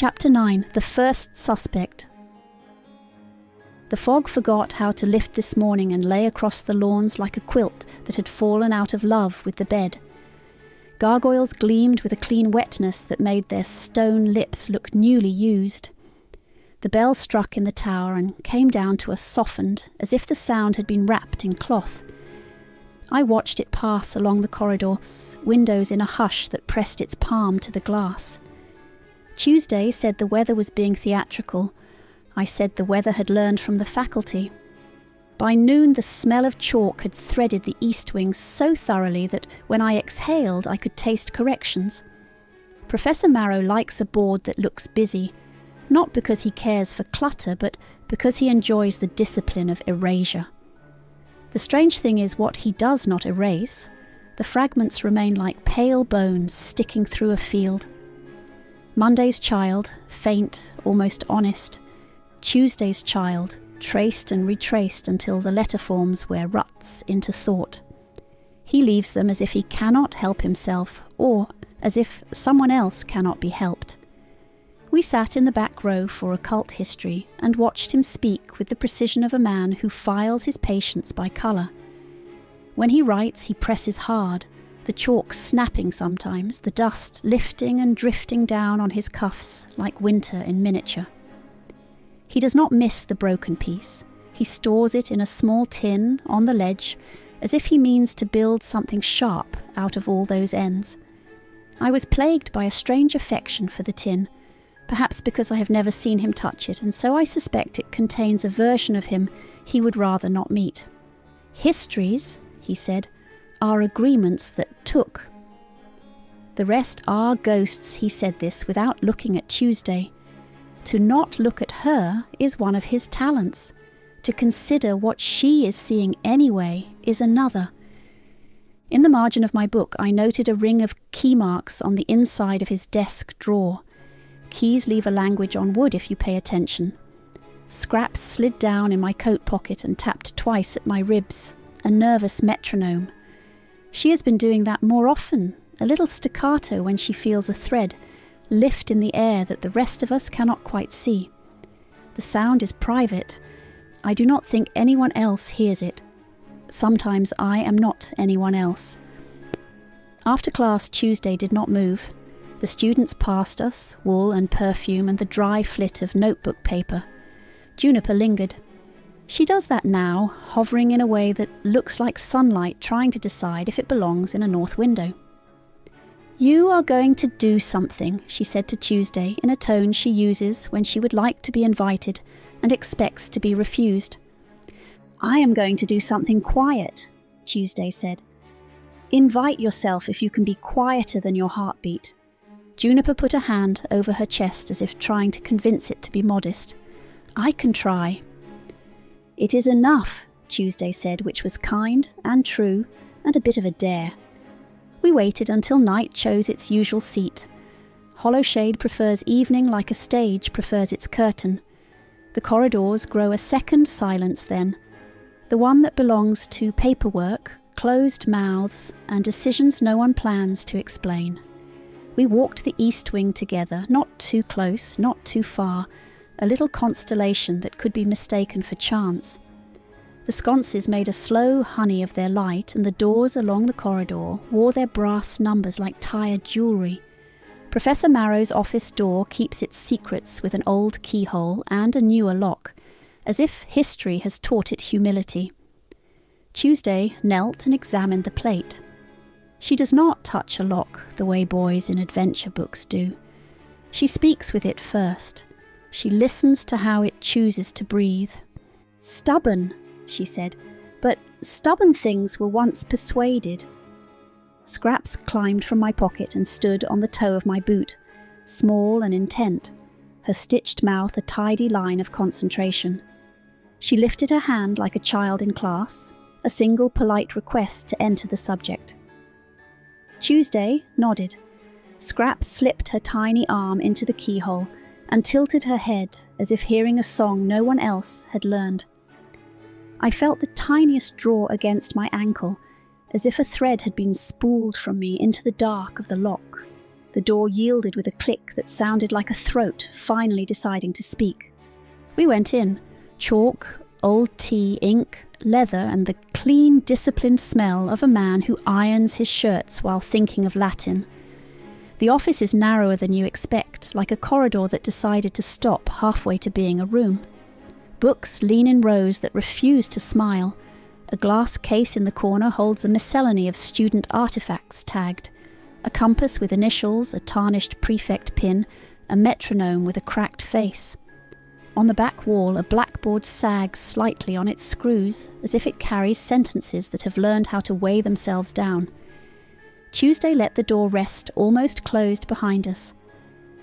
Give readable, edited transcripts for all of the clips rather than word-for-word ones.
Chapter 9. The First Suspect. The fog forgot how to lift this morning and lay across the lawns like a quilt that had fallen out of love with the bed. Gargoyles gleamed with a clean wetness that made their stone lips look newly used. The bell struck in the tower and came down to us softened, as if the sound had been wrapped in cloth. I watched it pass along the corridors, windows in a hush that pressed its palm to the glass. Tuesday said the weather was being theatrical. I said the weather had learned from the faculty. By noon the smell of chalk had threaded the east wing so thoroughly that when I exhaled I could taste corrections. Professor Marrow likes a board that looks busy, not because he cares for clutter, but because he enjoys the discipline of erasure. The strange thing is what he does not erase. The fragments remain like pale bones sticking through a field. Monday's child, faint, almost honest. Tuesday's child, traced and retraced until the letter forms wear ruts into thought. He leaves them as if he cannot help himself, or as if someone else cannot be helped. We sat in the back row for occult history and watched him speak with the precision of a man who files his patients by colour. When he writes, he presses hard, the chalk snapping sometimes, the dust lifting and drifting down on his cuffs like winter in miniature. He does not miss the broken piece. He stores it in a small tin on the ledge, as if he means to build something sharp out of all those ends. I was plagued by a strange affection for the tin, perhaps because I have never seen him touch it, and so I suspect it contains a version of him he would rather not meet. Histories, he said, are agreements that took. The rest are ghosts. He said this without looking at Tuesday. To not look at her is one of his talents. To consider what she is seeing anyway is another. In the margin of my book I noted a ring of key marks on the inside of his desk drawer. Keys leave a language on wood if you pay attention. Scraps slid down in my coat pocket and tapped twice at my ribs, a nervous metronome. She has been doing that more often, a little staccato when she feels a thread lift in the air that the rest of us cannot quite see. The sound is private. I do not think anyone else hears it. Sometimes I am not anyone else. After class, Tuesday did not move. The students passed us, wool and perfume and the dry flit of notebook paper. Juniper lingered. She does that now, hovering in a way that looks like sunlight trying to decide if it belongs in a north window. "You are going to do something," she said to Tuesday in a tone she uses when she would like to be invited and expects to be refused. "I am going to do something quiet," Tuesday said. "Invite yourself if you can be quieter than your heartbeat." Juniper put a hand over her chest as if trying to convince it to be modest. "I can try." "It is enough," Tuesday said, which was kind and true and a bit of a dare. We waited until night chose its usual seat. Hollowshade prefers evening like a stage prefers its curtain. The corridors grow a second silence then, the one that belongs to paperwork, closed mouths, and decisions no one plans to explain. We walked the east wing together, not too close, not too far, a little constellation that could be mistaken for chance. The sconces made a slow honey of their light, and the doors along the corridor wore their brass numbers like tired jewellery. Professor Marrow's office door keeps its secrets with an old keyhole and a newer lock, as if history has taught it humility. Tuesday knelt and examined the plate. She does not touch a lock the way boys in adventure books do. She speaks with it first. She listens to how it chooses to breathe. "Stubborn," she said, "but stubborn things were once persuaded." Scraps climbed from my pocket and stood on the toe of my boot, small and intent, her stitched mouth a tidy line of concentration. She lifted her hand like a child in class, a single polite request to enter the subject. Tuesday nodded. Scraps slipped her tiny arm into the keyhole and tilted her head as if hearing a song no one else had learned. I felt the tiniest draw against my ankle, as if a thread had been spooled from me into the dark of the lock. The door yielded with a click that sounded like a throat finally deciding to speak. We went in. Chalk, old tea, ink, leather, and the clean, disciplined smell of a man who irons his shirts while thinking of Latin. The office is narrower than you expect, like a corridor that decided to stop halfway to being a room. Books lean in rows that refuse to smile. A glass case in the corner holds a miscellany of student artifacts tagged. A compass with initials, a tarnished prefect pin, a metronome with a cracked face. On the back wall, a blackboard sags slightly on its screws, as if it carries sentences that have learned how to weigh themselves down. Tuesday let the door rest almost closed behind us.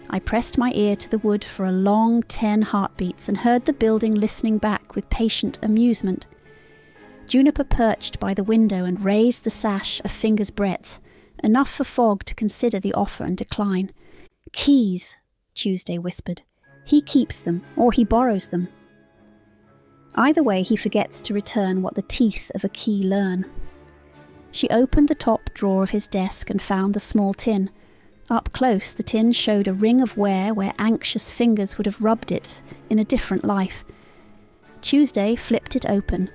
I pressed my ear to the wood for a long 10 heartbeats and heard the building listening back with patient amusement. Juniper perched by the window and raised the sash a finger's breadth, enough for Fogg to consider the offer and decline. "Keys," Tuesday whispered. "He keeps them, or he borrows them." Either way, he forgets to return what the teeth of a key learn. She opened the top drawer of his desk and found the small tin. Up close, the tin showed a ring of wear where anxious fingers would have rubbed it in a different life. Tuesday flipped it open.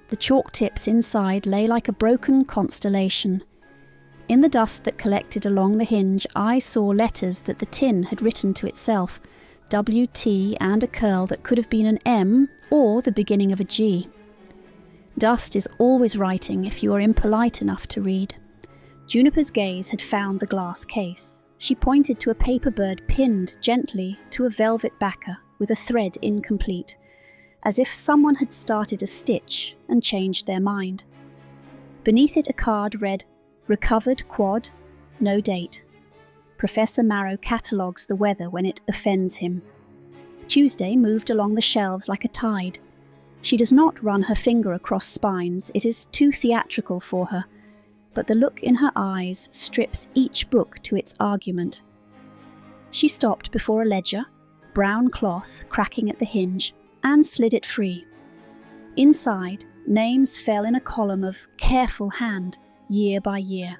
The chalk tips inside lay like a broken constellation. In the dust that collected along the hinge, I saw letters that the tin had written to itself, WT and a curl that could have been an M or the beginning of a G. Dust is always writing if you are impolite enough to read. Juniper's gaze had found the glass case. She pointed to a paper bird pinned gently to a velvet backer with a thread incomplete, as if someone had started a stitch and changed their mind. Beneath it a card read, "Recovered quad, no date. Professor Marrow catalogues the weather when it offends him." Tuesday moved along the shelves like a tide. She does not run her finger across spines, it is too theatrical for her, but the look in her eyes strips each book to its argument. She stopped before a ledger, brown cloth cracking at the hinge, and slid it free. Inside, names fell in a column of careful hand, year by year.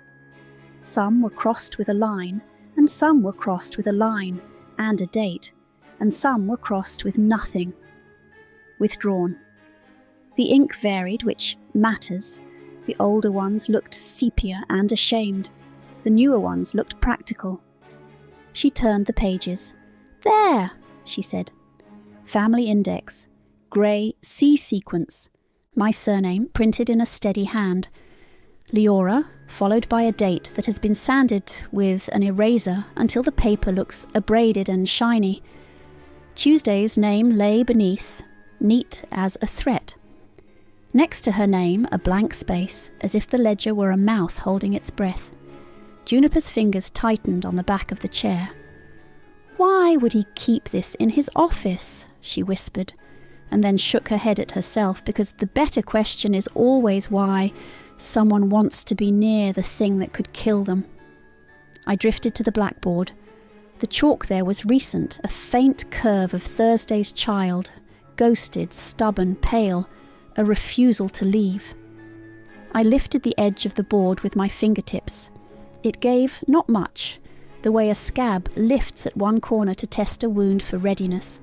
Some were crossed with a line, and some were crossed with a line and a date, and some were crossed with nothing. Withdrawn. The ink varied, which matters. The older ones looked sepia and ashamed. The newer ones looked practical. She turned the pages. "There," she said. Family index, grey C sequence. My surname printed in a steady hand. Leora, followed by a date that has been sanded with an eraser until the paper looks abraded and shiny. Tuesday's name lay beneath, neat as a threat. Next to her name, a blank space, as if the ledger were a mouth holding its breath. Juniper's fingers tightened on the back of the chair. "Why would he keep this in his office?" she whispered, and then shook her head at herself, because the better question is always why someone wants to be near the thing that could kill them. I drifted to the blackboard. The chalk there was recent, a faint curve of Thursday's child, ghosted, stubborn, pale, a refusal to leave. I lifted the edge of the board with my fingertips. It gave not much, the way a scab lifts at one corner to test a wound for readiness.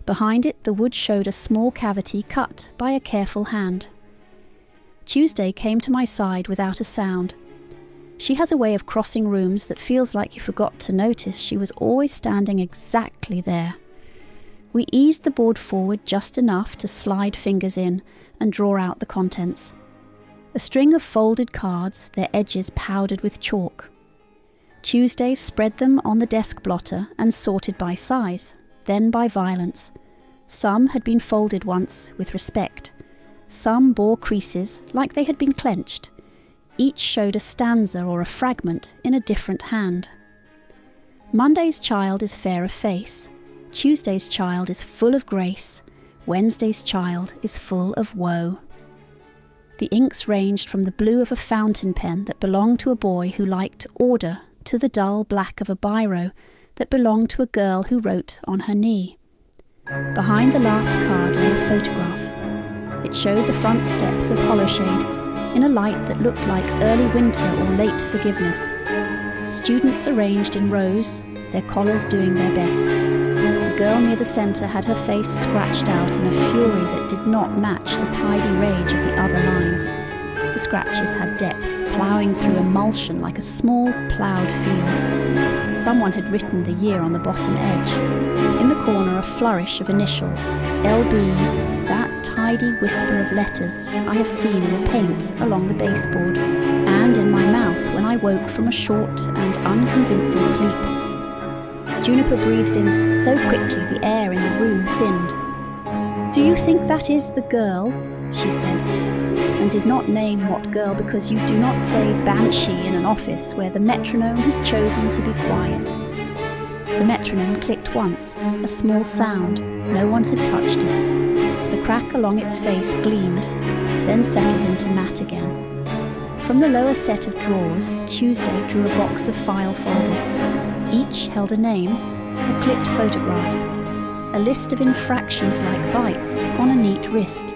Behind it, the wood showed a small cavity cut by a careful hand. Tuesday came to my side without a sound. She has a way of crossing rooms that feels like you forgot to notice she was always standing exactly there. We eased the board forward just enough to slide fingers in and draw out the contents. A string of folded cards, their edges powdered with chalk. Tuesday spread them on the desk blotter and sorted by size, then by violence. Some had been folded once with respect. Some bore creases like they had been clenched. Each showed a stanza or a fragment in a different hand. Monday's child is fair of face. Tuesday's child is full of grace. Wednesday's child is full of woe. The inks ranged from the blue of a fountain pen that belonged to a boy who liked order to the dull black of a biro that belonged to a girl who wrote on her knee. Behind the last card lay a photograph. It showed the front steps of Hollowshade in a light that looked like early winter or late forgiveness. Students arranged in rows, their collars doing their best. The girl near the centre had her face scratched out in a fury that did not match the tidy rage of the other lines. The scratches had depth, ploughing through emulsion like a small ploughed field. Someone had written the year on the bottom edge. In the corner, a flourish of initials, LB, that tidy whisper of letters I have seen in the paint along the baseboard, and in my mouth when I woke from a short and unconvincing sleep. Juniper breathed in so quickly the air in the room thinned. "Do you think that is the girl?" she said, and did not name what girl because you do not say banshee in an office where the metronome has chosen to be quiet. The metronome clicked once, a small sound. No one had touched it. The crack along its face gleamed, then settled into matte again. From the lower set of drawers, Tuesday drew a box of file folders. Each held a name, a clipped photograph, a list of infractions like bites on a neat wrist.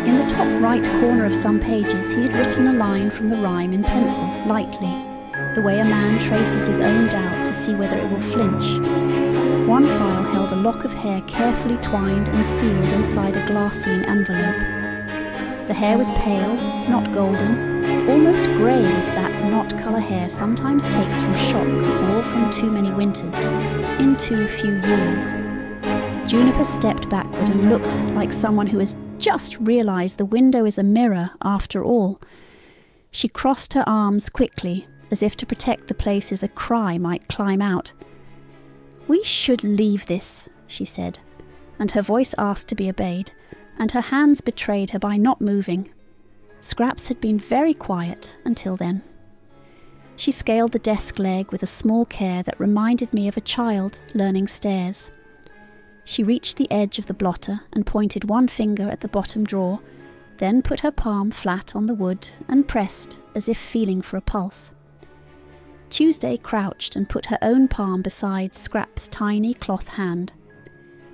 In the top right corner of some pages he had written a line from the rhyme in pencil, lightly, the way a man traces his own doubt to see whether it will flinch. One file held a lock of hair carefully twined and sealed inside a glassine envelope. The hair was pale, not golden, almost grey with that knot-colour hair sometimes takes from shock or from too many winters, in too few years. Juniper stepped backward and looked like someone who has just realised the window is a mirror after all. She crossed her arms quickly, as if to protect the places a cry might climb out. "We should leave this," she said, and her voice asked to be obeyed, and her hands betrayed her by not moving. Scraps had been very quiet until then. She scaled the desk leg with a small care that reminded me of a child learning stairs. She reached the edge of the blotter and pointed one finger at the bottom drawer, then put her palm flat on the wood and pressed as if feeling for a pulse. Tuesday crouched and put her own palm beside Scrap's tiny cloth hand.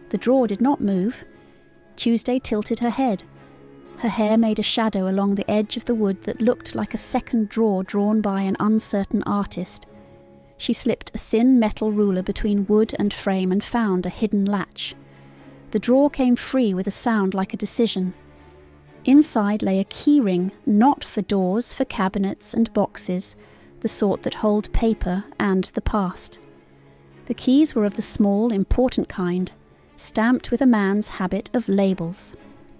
The drawer did not move. Tuesday tilted her head. Her hair made a shadow along the edge of the wood that looked like a second drawer drawn by an uncertain artist. She slipped a thin metal ruler between wood and frame and found a hidden latch. The drawer came free with a sound like a decision. Inside lay a key ring, not for doors, for cabinets and boxes, the sort that hold paper and the past. The keys were of the small, important kind, stamped with a man's habit of labels.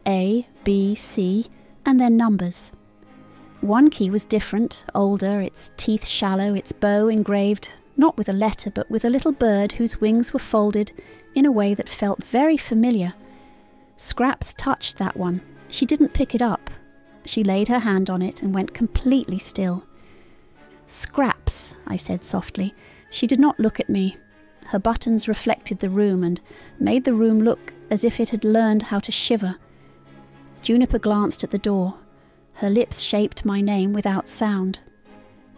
A, B, C, and then numbers. One key was different, older, its teeth shallow, its bow engraved, not with a letter, but with a little bird whose wings were folded in a way that felt very familiar. Scraps touched that one. She didn't pick it up. She laid her hand on it and went completely still. "Scraps," I said softly. She did not look at me. Her buttons reflected the room and made the room look as if it had learned how to shiver. Juniper glanced at the door. Her lips shaped my name without sound.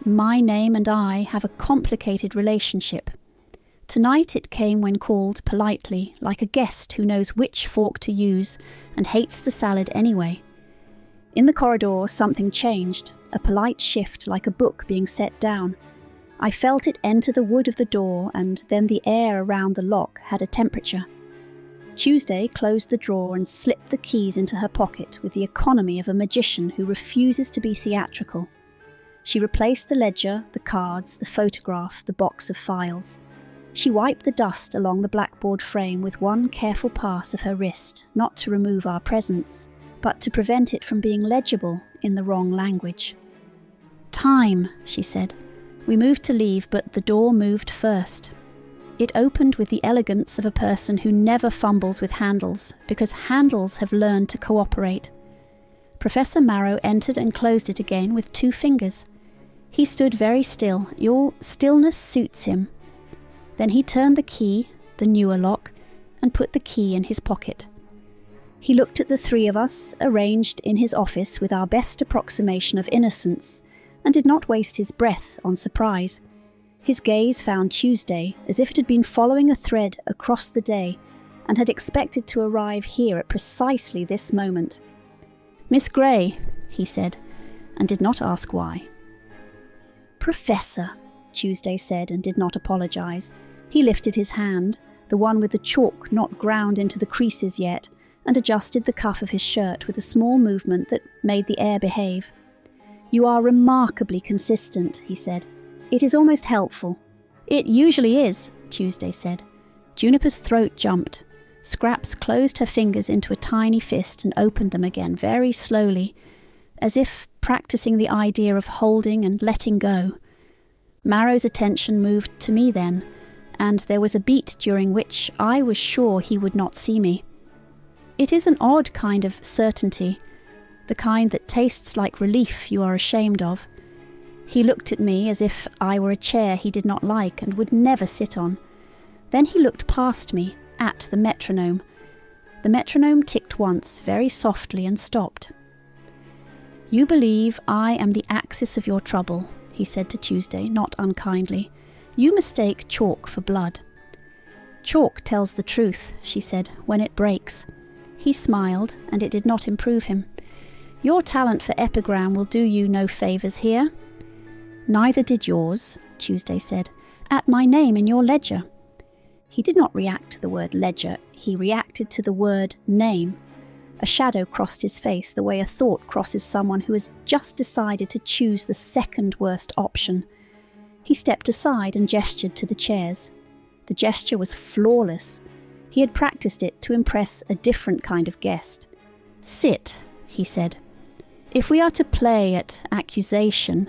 My name and I have a complicated relationship. Tonight it came when called politely, like a guest who knows which fork to use and hates the salad anyway. In the corridor something changed, a polite shift like a book being set down. I felt it enter the wood of the door, and then the air around the lock had a temperature. Tuesday closed the drawer and slipped the keys into her pocket with the economy of a magician who refuses to be theatrical. She replaced the ledger, the cards, the photograph, the box of files. She wiped the dust along the blackboard frame with one careful pass of her wrist, not to remove our presence, but to prevent it from being legible in the wrong language. "Time," she said. We moved to leave, but the door moved first. It opened with the elegance of a person who never fumbles with handles, because handles have learned to cooperate. Professor Marrow entered and closed it again with 2 fingers. He stood very still. Your stillness suits him. Then he turned the key, the newer lock, and put the key in his pocket. He looked at the 3 of us, arranged in his office with our best approximation of innocence, and did not waste his breath on surprise. His gaze found Tuesday as if it had been following a thread across the day and had expected to arrive here at precisely this moment. "Miss Gray," he said, and did not ask why. "Professor," Tuesday said, and did not apologize. He lifted his hand, the one with the chalk not ground into the creases yet, and adjusted the cuff of his shirt with a small movement that made the air behave. "You are remarkably consistent," he said. "It is almost helpful." "It usually is," Tuesday said. Juniper's throat jumped. Scraps closed her fingers into a tiny fist and opened them again very slowly, as if practicing the idea of holding and letting go. Marrow's attention moved to me then, and there was a beat during which I was sure he would not see me. It is an odd kind of certainty, the kind that tastes like relief you are ashamed of. He looked at me as if I were a chair he did not like and would never sit on. Then he looked past me, at the metronome. The metronome ticked once, very softly, and stopped. "You believe I am the axis of your trouble," he said to Tuesday, not unkindly. "You mistake chalk for blood." "Chalk tells the truth," she said, "when it breaks." He smiled, and it did not improve him. "Your talent for epigram will do you no favours here." "Neither did yours," Tuesday said, "at my name in your ledger." He did not react to the word ledger, he reacted to the word name. A shadow crossed his face the way a thought crosses someone who has just decided to choose the second worst option. He stepped aside and gestured to the chairs. The gesture was flawless. He had practiced it to impress a different kind of guest. "Sit," he said. "If we are to play at accusation,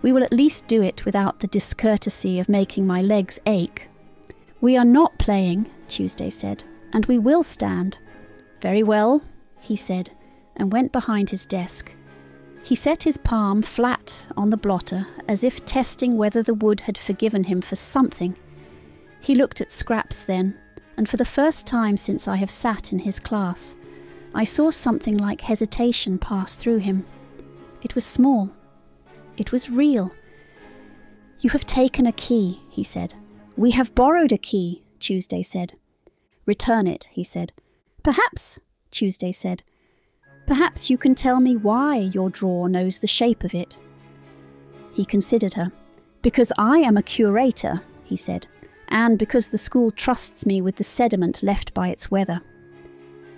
we will at least do it without the discourtesy of making my legs ache." "We are not playing," Tuesday said, "and we will stand." "Very well," he said, and went behind his desk. He set his palm flat on the blotter, as if testing whether the wood had forgiven him for something. He looked at Scraps then, and for the first time since I have sat in his class, I saw something like hesitation pass through him. It was small. It was real. "You have taken a key," he said. "We have borrowed a key," Tuesday said. "Return it," he said. "Perhaps," Tuesday said. "Perhaps you can tell me why your drawer knows the shape of it." He considered her. "Because I am a curator," he said, "and because the school trusts me with the sediment left by its weather."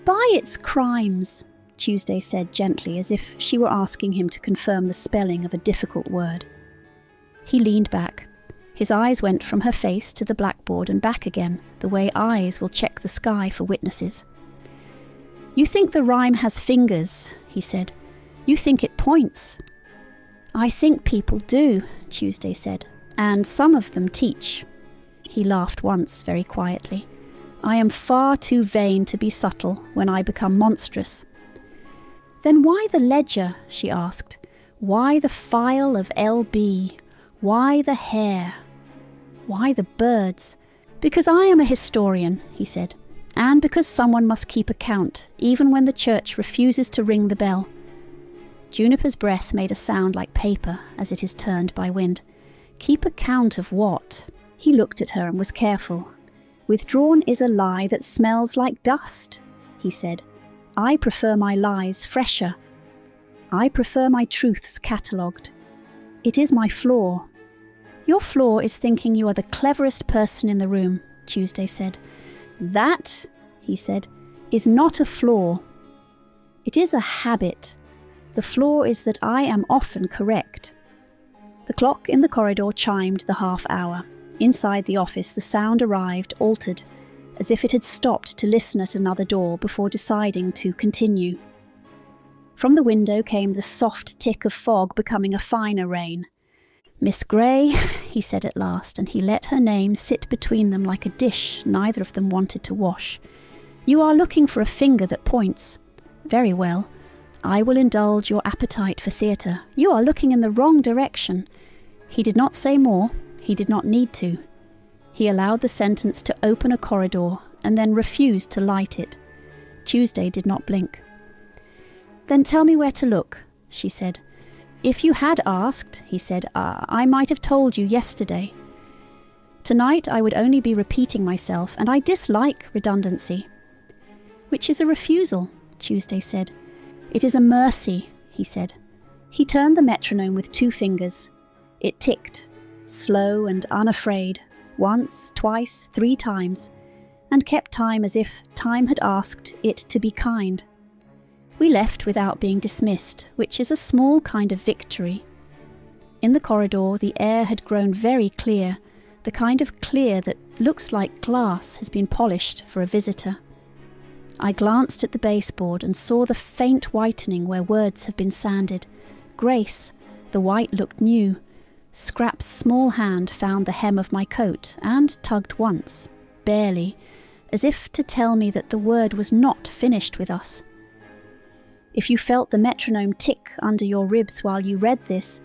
"By its crimes," Tuesday said gently, as if she were asking him to confirm the spelling of a difficult word. He leaned back. His eyes went from her face to the blackboard and back again, the way eyes will check the sky for witnesses. "You think the rhyme has fingers," he said. "You think it points." "I think people do," Tuesday said, "and some of them teach." He laughed once, very quietly. "I am far too vain to be subtle when I become monstrous." "Then why the ledger?" she asked. "Why the file of LB? Why the hair? Why the birds?" "Because I am a historian," he said, "and because someone must keep account, even when the church refuses to ring the bell." Juniper's breath made a sound like paper as it is turned by wind. "Keep account of what?" He looked at her and was careful. "Withdrawn is a lie that smells like dust," he said. "I prefer my lies fresher. I prefer my truths catalogued. It is my flaw." "Your flaw is thinking you are the cleverest person in the room," Tuesday said. "That," he said, "is not a flaw. It is a habit. The flaw is that I am often correct." The clock in the corridor chimed the half hour. Inside the office the sound arrived, altered, as if it had stopped to listen at another door before deciding to continue. From the window came the soft tick of fog becoming a finer rain. "Miss Gray," he said at last, and he let her name sit between them like a dish neither of them wanted to wash. "You are looking for a finger that points. Very well. I will indulge your appetite for theatre. You are looking in the wrong direction." He did not say more. He did not need to. He allowed the sentence to open a corridor and then refused to light it. Tuesday did not blink. "Then tell me where to look," she said. "If you had asked," he said, I might have told you yesterday. Tonight I would only be repeating myself, and I dislike redundancy." "Which is a refusal," Tuesday said. "It is a mercy," he said. He turned the metronome with 2 fingers. It ticked. slow and unafraid, once, twice, 3 times, and kept time as if time had asked it to be kind. We left without being dismissed, which is a small kind of victory. In the corridor, the air had grown very clear, the kind of clear that looks like glass has been polished for a visitor. I glanced at the baseboard and saw the faint whitening where words have been sanded. Grace, the white looked new. Scrap's small hand found the hem of my coat and tugged once, barely, as if to tell me that the word was not finished with us. If you felt the metronome tick under your ribs while you read this,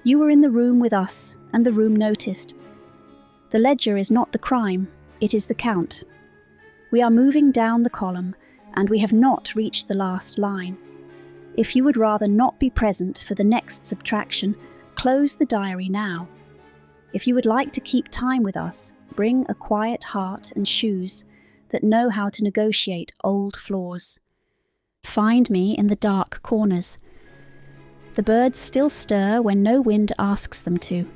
you were in the room with us, and the room noticed. The ledger is not the crime, it is the count. We are moving down the column, and we have not reached the last line. If you would rather not be present for the next subtraction, close the diary now. If you would like to keep time with us, bring a quiet heart and shoes that know how to negotiate old floors. Find me in the dark corners. The birds still stir when no wind asks them to.